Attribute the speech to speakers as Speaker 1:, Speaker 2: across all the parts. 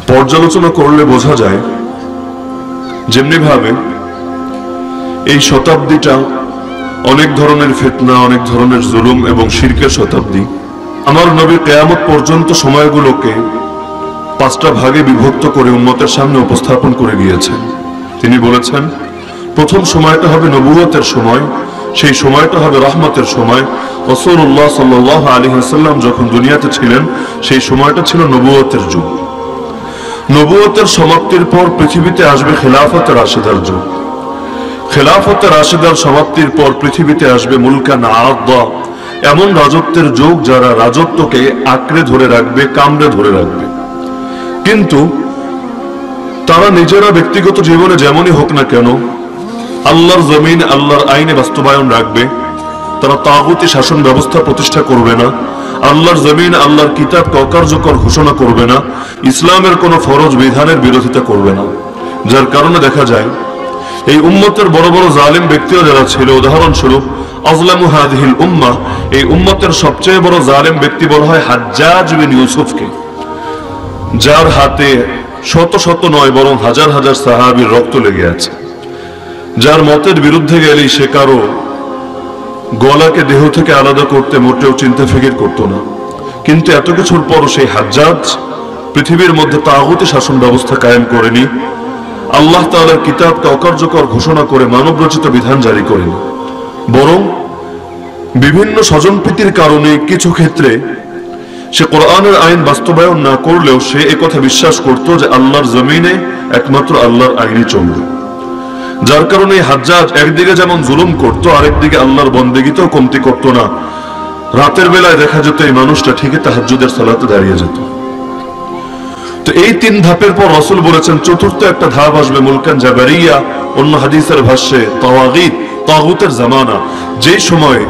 Speaker 1: পর্যালোচনা করলে বোঝা যায় যেমনি ভাবে এই শতাব্দীটা অনেক ধরনের ফিতনা, অনেক ধরনের জুলুম এবং শিরকের শতাব্দী। আমার নবী কিয়ামত পর্যন্ত সময়গুলোকে 5টা ভাগে বিভক্ত করে উম্মতের সামনে উপস্থাপন করে গিয়েছেন। তিনি বলেছেন, প্রথম সময়টা হবে নবুয়তের সময়, সেই সময়টা হবে রহমতের সময়। রাসূলুল্লাহ সাল্লাল্লাহু আলাইহি ওয়াসাল্লাম যখন দুনিয়াতে ছিলেন সেই সময়টা ছিল নবুয়তের যুগ। নবুয়তের সমাপ্তির পর পৃথিবীতে আসবে খেলাফতে রাশেদার যুগ। খেলাফতে রাশেদার সমাপ্তির পর পৃথিবীতে আসবে মুলকান আদা, এমন রাজত্বের যুগ যারা রাজত্বকে আঁকড়ে ধরে রাখবে, কামড়ে ধরে রাখবে। কিন্তু তারা নিজেরা ব্যক্তিগত জীবনে যেমনই হোক না কেন আল্লাহর জমিন, আল্লাহর আইনে বাস্তবায়ন রাখবে। তারা তাগুতি শাসন ব্যবস্থা প্রতিষ্ঠা করবে না, আল্লাহর জমিন, আল্লাহর কিতাবকে অকার্যকর ঘোষণা করবে না, ইসলামের কোনো ফরজ বিধানের বিরোধিতা করবে না। যার কারণে দেখা যায় এই উম্মতের বড় বড় জালিম ব্যক্তিও যারা ছিল, উদাহরণস্বরূপ আজলামু হাদিহিল উম্মাহ, এই উম্মতের সবচেয়ে বড় জালিম ব্যক্তি বলা হয় হাজ্জাজ বিন ইউসুফকে, যার হাতে শত শত নয় বরং হাজার হাজার সাহাবীর রক্ত লেগে আছে, যার মতের বিরুদ্ধে গেলেই সে কারো গলাকে দেহ থেকে আলাদা করতে মোটেও চিন্তা ফিকির করতো না। কিন্তু এত কিছুর পরও সেই হাজ্জাজ পৃথিবীর মধ্যে তাগুতি শাসন ব্যবস্থা কায়েম করেনি, আল্লাহ তাআলার কিতাবকে অকার্যকর ঘোষণা করে মানব রচিত বিধান জারি করেনি, বরং বিভিন্ন স্বজনপ্রীতির কারণে কিছু ক্ষেত্রে সে কোরআনের আইন বাস্তবায়ন না করলেও সে একথা বিশ্বাস করত যে আল্লাহর জমিনে একমাত্র আল্লাহর আইনই চলবে। যার কারণে হাজ্জাজ একদিকে যেমন জুলুম করত, আরেকদিকে আল্লাহর বন্দেগীতেও কমতি করত না। রাতের বেলায় দেখা যেত এই মানুষটা ঠিকই তাহাজ্জুদের সালাতে দাঁড়িয়ে যেত। তো এই 3 ধাপের পর রাসূল বলেছেন চতুর্থ একটা ধাপ আসবে মুলকান জাবারিয়া, অন্য হাদিসের ভাষ্যে তাওয়াগীত, তাগুতের জামানা, যেই সময়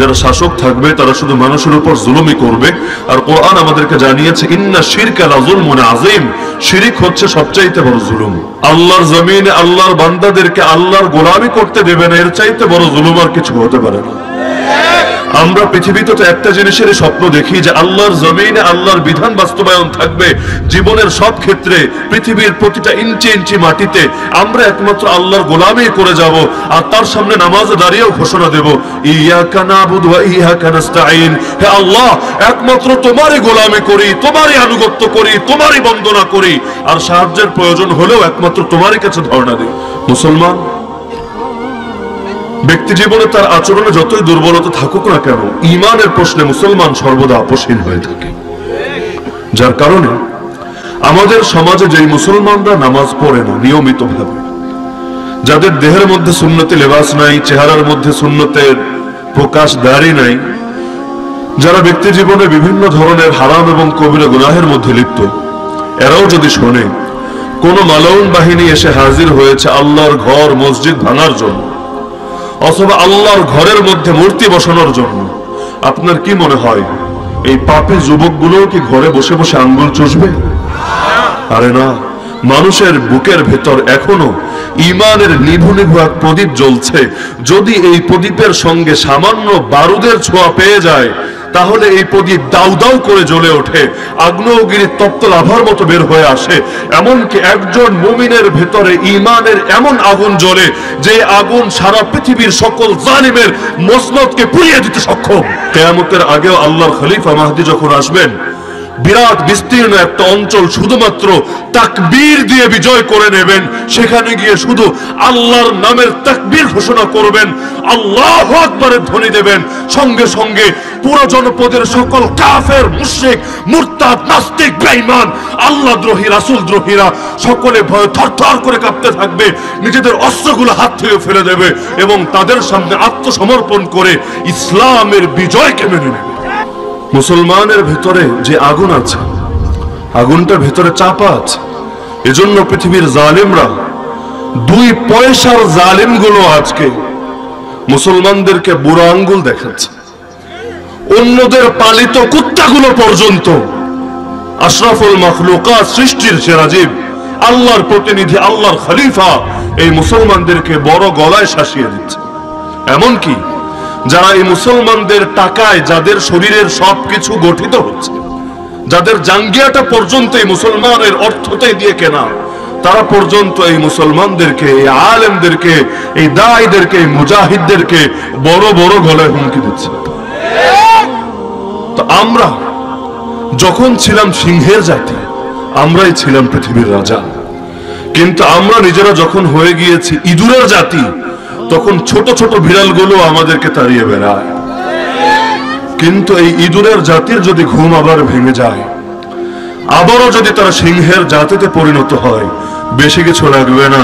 Speaker 1: যারা শাসক থাকবে তারা শুধু মানুষের উপর জুলুমই করবে। আর কোরআন আমাদেরকে জানিয়েছে ইন্না শিরকা লাযুলমুন আযীম, শিরক হচ্ছে সবচাইতে বড় জুলুম। আল্লাহর জমিনে আল্লাহর বান্দাদেরকে আল্লাহর গোলামি করতে দেবে না, এর চাইতে বড় জুলুম আর কিছু হতে পারে না। আমরা পৃথিবীতে তো একটা জিনিসের স্বপ্ন দেখি যে আল্লাহর জমিনে আল্লাহর বিধান বাস্তবায়ন থাকবে জীবনের সব ক্ষেত্রে, পৃথিবীর প্রতিটা ইঞ্চি ইঞ্চি মাটিতে আমরা একমাত্র আল্লাহর গোলামি করে যাব, আর তার সামনে নামাজে দাঁড়িয়েও ঘোষণা দেব ইয়াকা নাবুদু ওয়া ইয়াকা নাস্তাঈন, হে আল্লাহ একমাত্র তোমারই গোলামি করি, তোমারই আনুগত্য করি, তোমারই বন্দনা করি, আর সাহায্যের প্রয়োজন হলেও একমাত্র তোমারই কাছে ধর্ণা দিই। মুসলমান ব্যক্তি জীবনে তার আচরণে যতই দুর্বলতা থাকুক না কেন, ঈমানের প্রশ্নে মুসলমান সর্বদা আপোষহীন হয়ে থাকে। যার কারণে আমাদের সমাজে যেই মুসলমানরা নামাজ পড়ে না নিয়মিতভাবে, যাদের দেহের মধ্যে সুন্নতি লেবাস নাই, চেহারার মধ্যে সুন্নতের প্রকাশ দাঁড়ি নাই, যারা ব্যক্তি জীবনে বিভিন্ন ধরনের হারাম এবং কবিরা গুনাহের মধ্যে লিপ্ত, এরাও যদি শোনে কোন মালাউন বাহিনী এসে হাজির হয়েছে আল্লাহর ঘর মসজিদ ভাঙার জন্য অথবা আল্লাহর ঘরের মধ্যে মূর্তি বসানোর জন্য, আপনার কি মনে হয় এই পাপী যুবকগুলো কি ঘরে বসে বসে আঙ্গুল চুষবে? আরে না, মানুষের বুকের ভেতর এখনো ঈমানের নিভু নিভু এক প্রদীপ জ্বলছে। যদি এই প্রদীপের সঙ্গে সামান্য বারুদের ছোঁয়া পেয়ে যায় তাহলে এই প্রদীপ দাউ দাউ করে জ্বলে ওঠে, আগ্নেয়গিরির তপ্ত লাভার মতো বের হয়ে আসে। এমনকি একজন মুমিনের ভেতরে ঈমানের এমন আগুন জ্বলে যে আগুন সারা পৃথিবীর সকল জালিমের মসনদকে পুড়িয়ে দিতে সক্ষম। কিয়ামতের আগেও আল্লাহর খলিফা মাহদী যখন আসবেন, বিরাট বিস্তীর্ণ একটা অঞ্চল শুধুমাত্র তাকবীর দিয়ে বিজয় করে নেবেন, সেখানে গিয়ে শুধু আল্লাহর নামের তাকবীর ঘোষণা করবেন, আল্লাহু আকবারের ধ্বনি দেবেন, সঙ্গে সঙ্গে পুরো জনপদের সকল কাফের, মুশরিক, মুরতাদ, নাস্তিক, বেঈমান, আল্লাহদ্রোহী, রাসূলদ্রোহীরা সকলে ভয়ে থরথর করে কাঁপতে থাকবে, নিজেদের অস্ত্রগুলো হাত থেকে ফেলে দেবে এবং তাদের সামনে আত্মসমর্পণ করে ইসলামের বিজয়কে মেনে নেবে। মুসলমানের ভেতরে যে আগুন আছে, আগুনটার ভেতরে চাপা আছে। এজন্য পৃথিবীর জালিমরা, 2 পয়সার জালিমগুলো আজকে মুসলমানদেরকে বুড়ো আঙ্গুল দেখাচ্ছে। অন্যদের পালিত কুত্তাগুলো পর্যন্ত আশরাফুল মাখলুকাত, সৃষ্টির সেরা জীব, আল্লাহর প্রতিনিধি, আল্লাহর খলিফা, এই মুসলমানদেরকে বড় গলায় শাসিয়ে দিচ্ছে। এমনকি যারা এই মুসলমানদের টাকায় যাদের শরীরের সবকিছু গঠিত হচ্ছে, যাদের জাঙ্গিয়াটা পর্যন্ত এই মুসলমানের অর্থটাই দিয়ে কেনা, তারা পর্যন্ত এই মুসলমানদেরকে, এই আলেমদেরকে, এই দাঈদেরকে, এই মুজাহিদদেরকে বড় বড় গলায় হুমকি দিচ্ছে। তো আমরা যখন ছিলাম সিংহের জাতি, আমরাই ছিলাম পৃথিবীর রাজা। কিন্তু আমরা নিজেরা যখন হয়ে গিয়েছি ইঁদুরের জাতি, তখন ছোট ছোট বিড়ালগুলো আমাদেরকে তাড়িয়ে বেড়ায়। কিন্তু এই ইঁদুরের জাতির যদি ঘুম আবার ভেঙে যায়, আবারও যদি তারা সিংহের জাতিতে পরিণত হয়, বেশি কিছু লাগবে না,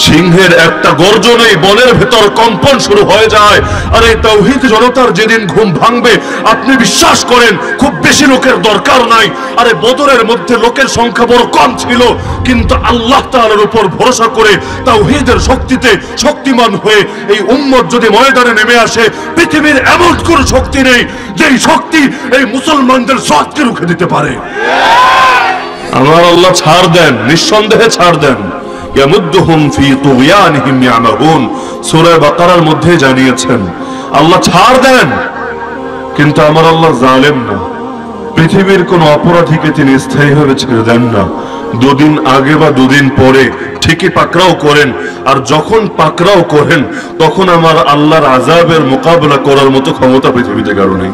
Speaker 1: সিংহের একটা গর্জনেই বনের ভেতর কম্পন শুরু হয়ে যায়। আর এই তাওহীদ জনতার যেদিন ঘুম ভাঙবে, আপনি বিশ্বাস করেন খুব বেশি লোকের দরকার নাই। আরে বদরের মধ্যে লোকের সংখ্যা বড় কম ছিল, কিন্তু আল্লাহ তাআলার উপর ভরসা করে তাওহীদের শক্তিতে শক্তিমান হয়ে এই উম্মত যদি ময়দানে নেমে আসে, পৃথিবীর এমন কোন শক্তি নেই যেই শক্তি এই মুসলমানদের সৎকে রুখে দিতে পারে। আমার আল্লাহ ছাড় দেন, নিঃসন্দেহে ছাড় দেন। ইয়ামুদ্দুহুম ফি তুগয়ানিহিম ইয়ামাহুন, সূরা বাকারার মধ্যে জানিয়েছেন আল্লাহ ছাড় দেন। কিন্তু আমার আল্লাহ জালেম না, পৃথিবীর কোন অপরাধীকে তিনি স্থায়ীভাবে ছেড়ে দেন না। দুদিন আগে বা দুদিন পরে ঠিকই পাকড়াও করেন, আর যখন পাকড়াও করেন তখন আমার আল্লাহর আযাবের মোকাবেলা করার মতো ক্ষমতা পৃথিবীতে কারো নেই।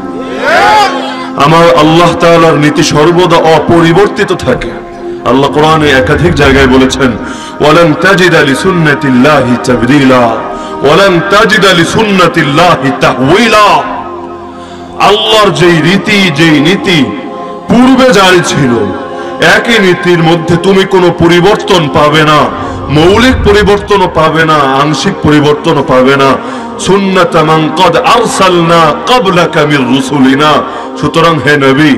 Speaker 1: আমার আল্লাহ তাআলার নীতি সর্বদা অপরিবর্তিত থাকে। আল্লাহ কোরআনে একাধিক জায়গায় বলেছেন, ওয়ালান তাজিদা লিসুন্নাতিল্লাহি তাবদীলা ওয়ালান তাজিদা লিসুন্নাতিল্লাহি তাহওয়িলা। আল্লাহর যেই রীতি, যেই নীতি পূর্বে জারি ছিল, একই নীতির মধ্যে তুমি কোনো পরিবর্তন পাবে না, মৌলিক পরিবর্তনও পাবে না, আংশিক পরিবর্তনও পাবে না। সুন্নাত মান ক্বাদ আরসালনা ক্বাবলাকা মির রুসুলিনা। সুতরাং হে নবী,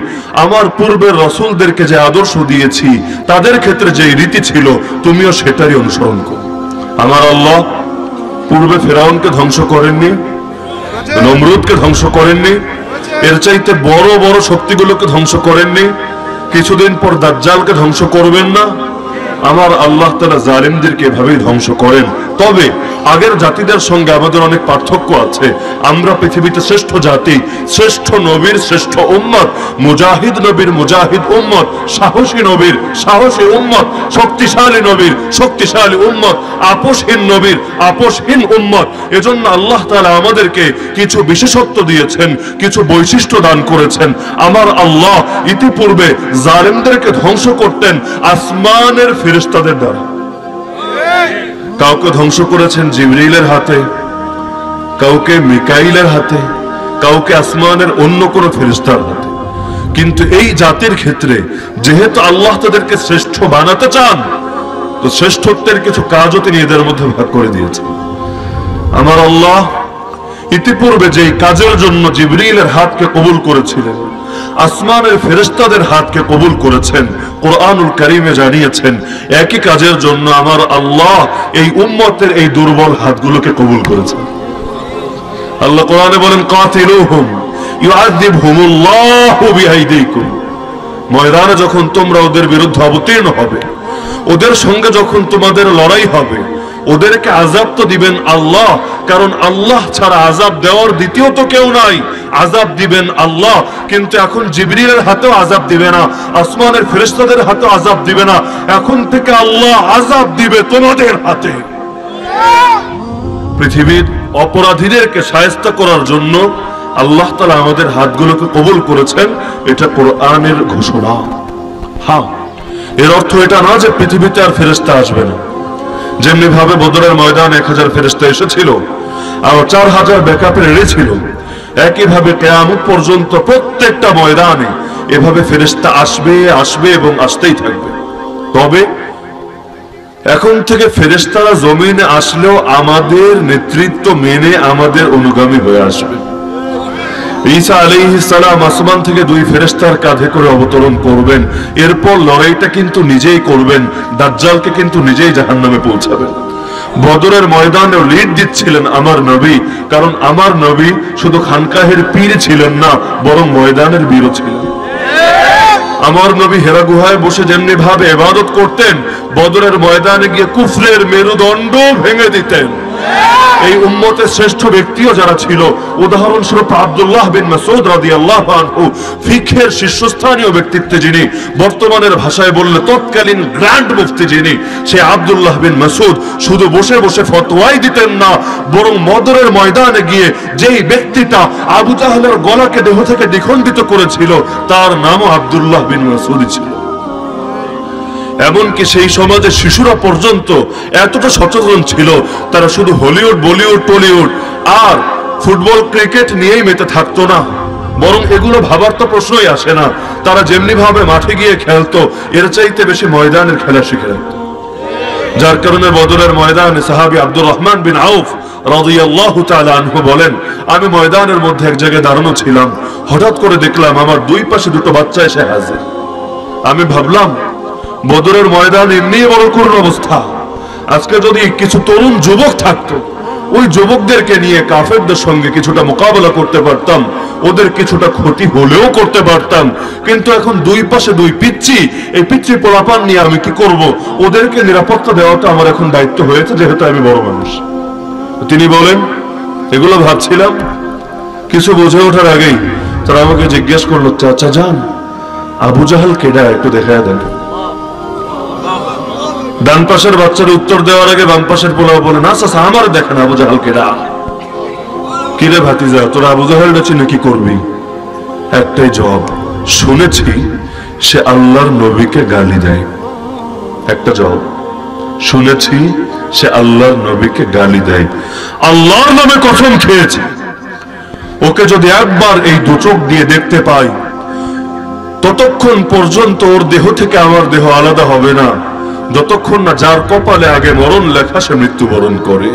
Speaker 1: আমার পূর্বের রাসূলদেরকে যে আদর্শ দিয়েছি, তাদের ক্ষেত্রে যে রীতি ছিল, তুমিও সেটারই অনুসরণ করো। আমার আল্লাহ পূর্বে ফেরাউনকে ধ্বংস করেননি, নমরুদকে ধ্বংস করেননি, এর চাইতে বড় বড় শক্তিগুলোকে ধ্বংস করেননি, কিছুদিন পর দাজ্জালকে ধ্বংস করবেন না। আমার আল্লাহ তাআলা জালিমদেরকে এভাবেই ধ্বংস করেন। তবে আগের জাতিদের সঙ্গে আমাদের অনেক পার্থক্য আছে। আমরা পৃথিবীতে শ্রেষ্ঠ জাতি, শ্রেষ্ঠ নবীর শ্রেষ্ঠ উম্মত, মুজাহিদ নবীর মুজাহিদ উম্মত, সাহসী নবীর সাহসী উম্মত, শক্তিশালী নবীর শক্তিশালী উম্মত, আপোষহীন নবীর আপোষহীন উম্মত। এজন্য আল্লাহ তাআলা আমাদেরকে কিছু বিশেষত্ব দিয়েছেন, কিছু বৈশিষ্ট্য দান করেছেন। আমার আল্লাহ ইতিপূর্বে জালিমদেরকে ধ্বংস করতেন আসমানের ফেরেশতাদের দ্বারা। কাউকে ধ্বংস করেছেন জিবরিলের হাতে, কাউকে মিকাইলের হাতে, কাউকে আসমানের অন্য কোনো ফেরেশতার হাতে। কিন্তু এই জাতির ক্ষেত্রে যেহেতু আল্লাহ তাদেরকে শ্রেষ্ঠ বানাতে চান, তো শ্রেষ্ঠত্বের কিছু কাজও তিনি এদের মধ্যে ভাগ করে দিয়েছেন। আমার আল্লাহ ইতিপূর্বে যেই কাজের জন্য জিবরিলের হাতকে কবুল করেছিলেন, আসমানের ফেরেশতাদের হাতকে কবুল করেছেন। কোরআনুল কারীমে জানিয়েছেন একই কাজের জন্য আমার আল্লাহ এই উম্মতের এই দুর্বল হাতগুলোকে কবুল করেছেন। আল্লাহ কোরআনে বলেন, কাতিলুহুম ইউআযিবহুমুল্লাহু বিআইদিকুম। ময়দানে যখন তোমরা ওদের বিরুদ্ধে অবতীর্ণ হবে, ওদের সঙ্গে যখন তোমাদের লড়াই হবে, ওদেরকে আযাব তো দিবেন আল্লাহ, কারণ আল্লাহ ছাড়া আযাব দেওয়ার দ্বিতীয় তো কেউ নাই। আযাব দিবেন আল্লাহ, কিন্তু এখন জিবরিলের হাতেও আযাব দিবে না, আসমানের ফেরেশতাদের হাতেও আযাব দিবে না। এখন থেকে আল্লাহ আযাব দিবে তোমাদের হাতে। পৃথিবীর অপরাধীদেরকে শায়েস্তা করার জন্য আল্লাহ তাআলা আমাদের হাতগুলোকে কবুল করেছেন, এটা কোরআনের ঘোষণা। হ্যাঁ, এর অর্থ এটা না যে পৃথিবীতে আর ফেরেশতা আসবে না। যেমনি ভাবে বদরের ময়দানে 1000 ফেরেশতা এসেছিল আর 4000 ব্যাকআপে রেডি, একইভাবে কিয়ামত পর্যন্ত প্রত্যেকটা ময়দানে এভাবে ফেরেশতা আসবে, আসবে এবং আসতেই থাকবে। তবে এখন থেকে ফেরেশতারা জমিনে আসলেও আমাদের নেতৃত্ব মেনে আমাদের অনুগামী হয়ে আসবে। ঈসা আলাইহিস সালাম আসমান থেকে 2 ফেরেশতার কাঁধে করে অবতরণ করবেন। এরপর লড়াইটা কিন্তু নিজেই করবেন, দাজ্জালকে কিন্তু নিজেই জাহান্নামে পৌঁছাবেন। বদরের ময়দানেও লিড দিচ্ছিলেন আমার নবী, কারণ আমার নবী শুধু খানকাহের পীর ছিলেন না, বরং ময়দানের বীরও ছিলেন। আমার নবী হেরা গুহায় বসে যেমনি ভাবে ইবাদত করতেন, বদরের ময়দানে গিয়ে কুফরের মেরুদণ্ড ভেঙে দিতেন। এই উম্মতের শ্রেষ্ঠ ব্যক্তিও যারা ছিল, উদাহরণস্বরূপ আব্দুল্লাহ বিন মাসউদ রাদিয়াল্লাহু আনহু, ফিকহের শীর্ষস্থানীয় ব্যক্তিত্ব যিনি, বর্তমানের ভাষায় বললে তৎকালীন গ্র্যান্ড মুফতি যিনি, সে আব্দুল্লাহ বিন মাসউদ শুধু বসে বসে ফতোয়াই দিতেন না, বরং বদরের ময়দানে গিয়ে যেই ব্যক্তিটা আবু জাহলের গলাকে দেহ থেকে দ্বিখণ্ডিত করেছিল তার নামও আব্দুল্লাহ বিন মাসউদ ছিল। এমনকি সেই সমাজের শিশুরা পর্যন্ত এতটা সচেতন ছিল, তারা শুধু হলিউড, বলিউড, টলিউড আর ফুটবল, ক্রিকেট নিয়েই মেতে থাকতো না, বরং এগুলো ভাবার তো প্রশ্নই আসে না। তারা যেমনি ভাবে মাঠে গিয়ে খেলতো, এর চাইতে বেশি ময়দানের খেলা শিখে রাখত। যার কারণে বদরের ময়দানে সাহাবী আব্দুর রহমান বিন আউফ রাদিয়াল্লাহু তাআলা আনহু বলেন, আমি ময়দানের মধ্যে এক জায়গায় দাঁড়ানো ছিলাম, হঠাৎ করে দেখলাম আমার দুই পাশে দুটো বাচ্চা এসে হাজির। আমি ভাবলাম বদরের ময়দান এমনি বড় করুণ অবস্থা, আজকে যদি কিছু তরুণ যুবক থাকতো, ওই যুবকদেরকে নিয়ে কাফেরদের সঙ্গে কিছুটা মোকাবেলা করতে পারতাম, ওদের কিছুটা ক্ষতি হলেও করতে পারতাম। কিন্তু এখন দুই পাশে দুই পিচ্চি, এই পিচ্চি পোলাপান নিয়ে আমি কি করব? ওদেরকে নিরাপত্তা দেওয়াটা আমার এখন দায়িত্ব হয়েছে, যেহেতু আমি বড় মানুষ। তিনি বলেন, এগুলো ভাবছিলাম, কিছু বুঝে ওঠার আগেই তারা আমাকে জিজ্ঞেস করলো, চাচা যান আবু জাহাল কেডা, একটু দেখায় দেন। ডান পাশের বাচ্চার উত্তর দেওয়ার আগে বাম পাশের পোলাও বলে, না চাচা আমার দেখেন আবু জাহাল কেডা। কিরে ভাতিজা, তোরা আবু জাহালটা চিনে কি করবি? একটাই জবাব, শুনেছি সে আল্লাহর নবীকে গালি দেয়। একটা জবাব, শুনেছি সে আল্লাহর নবীকে গালি দেয়। আল্লাহর নামে কসম খেয়েছে, ওকে যদি একবার এই দু চোখ দিয়ে দেখতে পাই, ততক্ষণ পর্যন্ত ওর দেহ থেকে আমার দেহ আলাদা হবে না, যতক্ষণ না যার কপালে আগে মরণ লেখা সে মৃত্যুবরণ করে।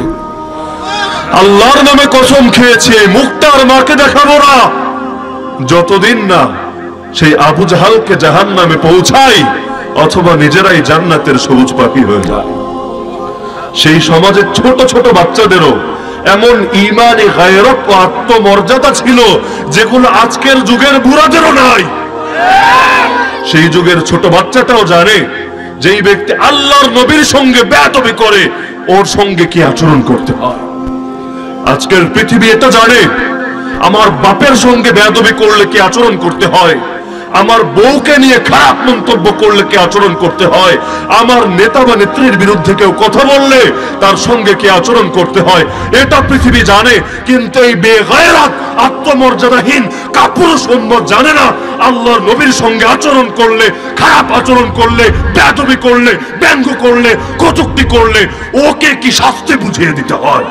Speaker 1: আল্লাহর নামে কসম খেয়েছে, মুক্তার মাকে দেখাবো না যতদিন না সেই আবু জাহালকে জাহান্নামে পৌঁছাই, অথবা নিজেরাই জান্নাতের সবুজ পাখি হয়ে যায়। সেই সমাজের ছোট ছোট বাচ্চাদেরও এমন ঈমানি গায়রত ও আত্মমর্যাদা ছিল যেগুলো আজকের যুগের বুড়াদেরও নাই। সেই যুগের ছোট বাচ্চাটাও জানে যেই ব্যক্তি আল্লাহর নবীর সঙ্গে বেয়াদবি করে ওর সঙ্গে কি আচরণ করতে হয়। আজকের পৃথিবী এটা জানে আমার বাপের সঙ্গে বেয়াদবি করলে কি আচরণ করতে হয়, আমার বউকে নিয়ে খারাপ মন্তব্য করলে কি আচরণ করতে হয়, আমার নেতা বা নেত্রীর বিরুদ্ধে কেউ কথা বললে তার সঙ্গে কি আচরণ করতে হয়, এটা পৃথিবী জানে। কিন্তু এই বেগায়রাত আত্মমর্যাদাহীন কাপুরুষ উম্মত জানে না আল্লাহর নবীর সঙ্গে আচরণ করলে, খারাপ আচরণ করলে, বেয়াদবি করলে, ব্যঙ্গ করলে, কটূক্তি করলে ওকে কি শাস্তি বুঝিয়ে দিতে হয়।